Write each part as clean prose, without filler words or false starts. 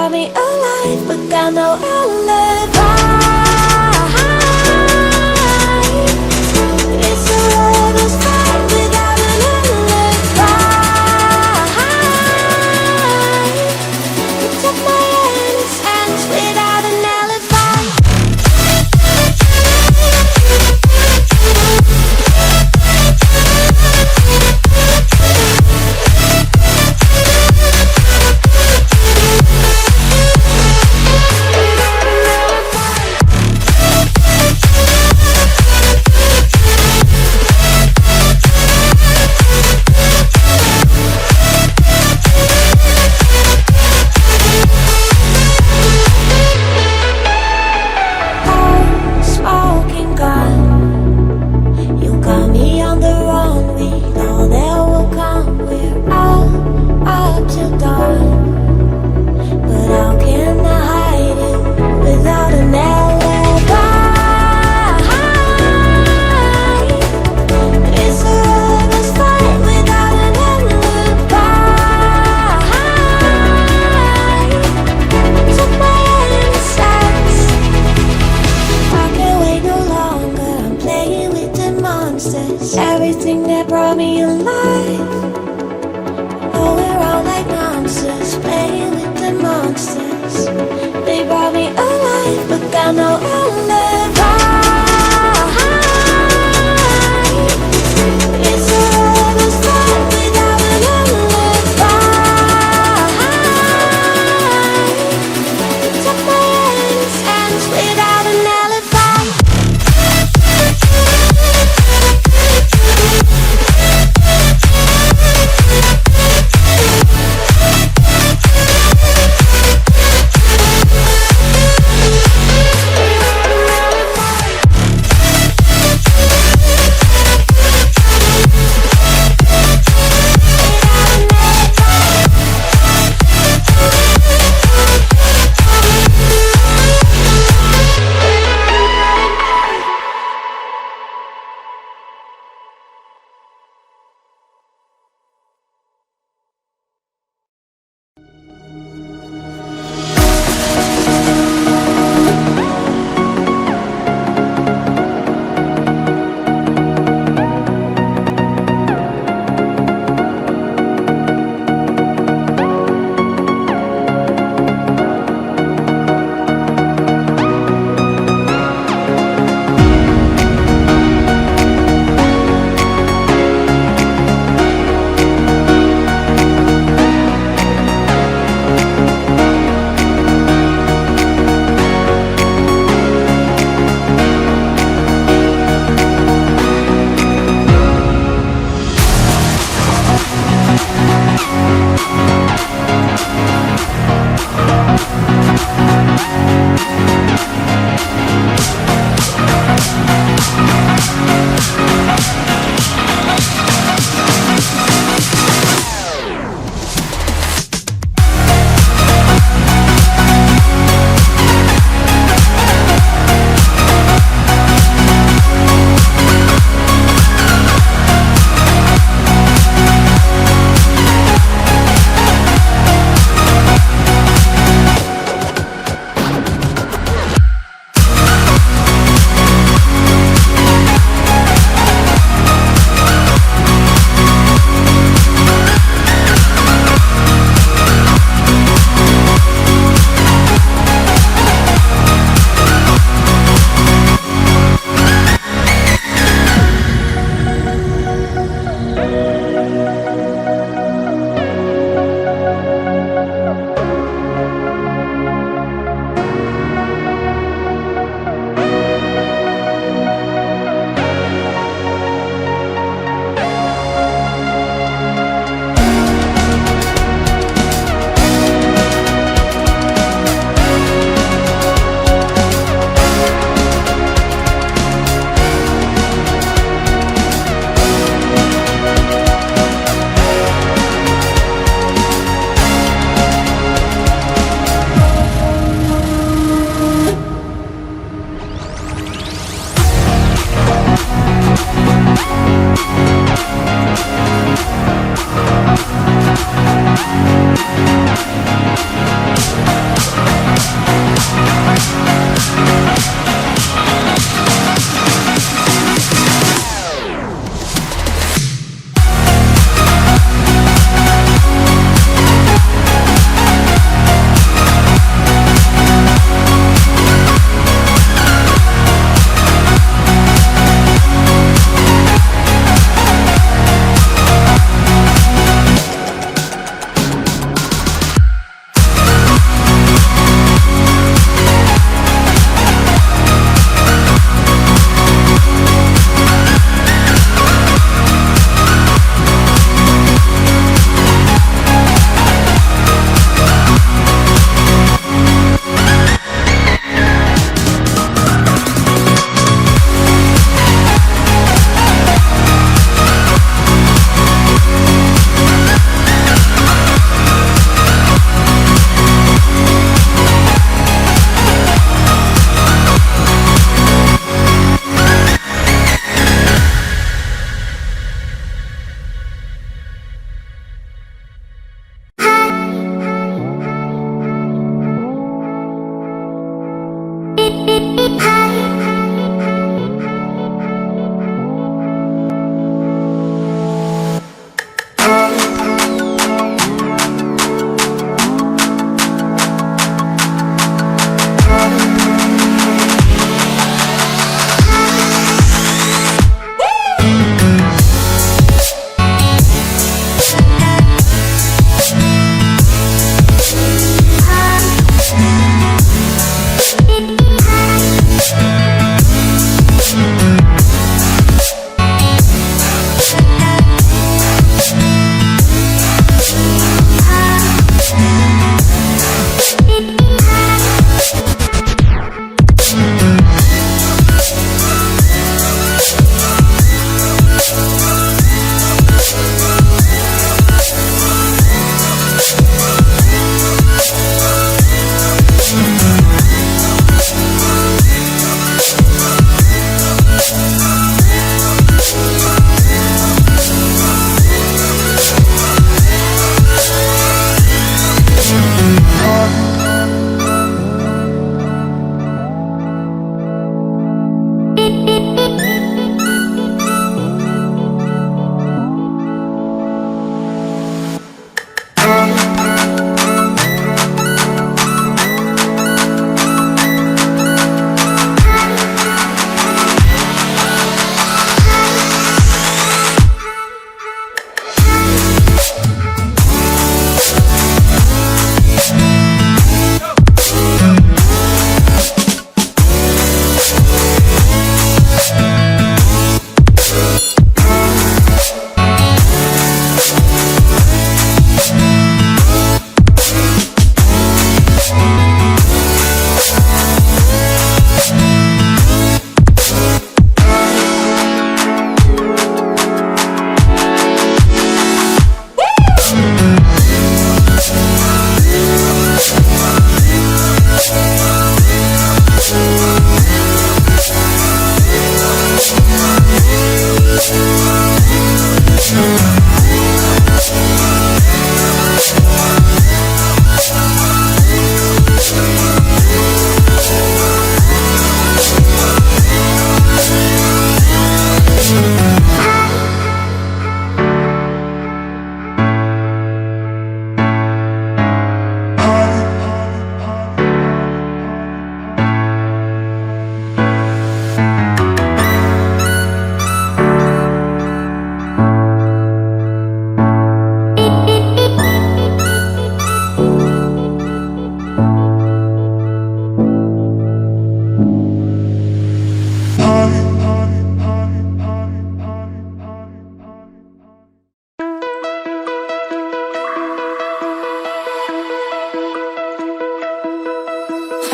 brought me alive, but got no alibi. It's a lover's fight without an alibi. You took my innocence without an alibi. Everything that brought me alive. Oh, we're all like monsters, playing with the monsters. They brought me alive, but got no alibi. It's a lover's fight without an alibi. You took my innocence without an alibi.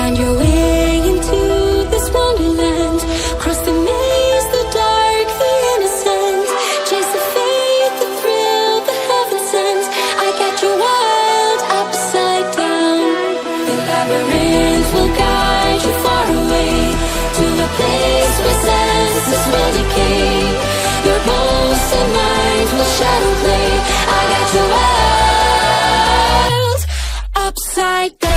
Find your way into this wonderland. Cross the maze, the dark, the innocent. Chase the faith, the thrill, the heaven sent. I got your world upside down. The labyrinth will guide you far away to a place where senses will decay. Your bones and mind will shadow play. I got your world upside down.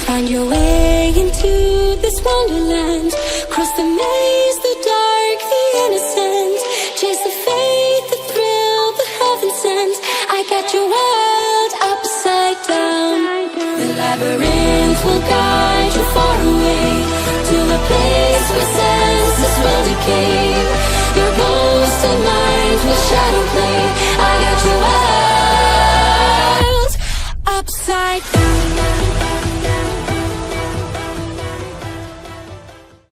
Find your way into this wonderland. Cross the maze, the dark, the innocent. Chase the faith, the thrill, the heaven sent. I got your world upside down. The labyrinth will guide you far away to a place where senses will decay. Your ghost and mind will shadow play. I got your world upside down.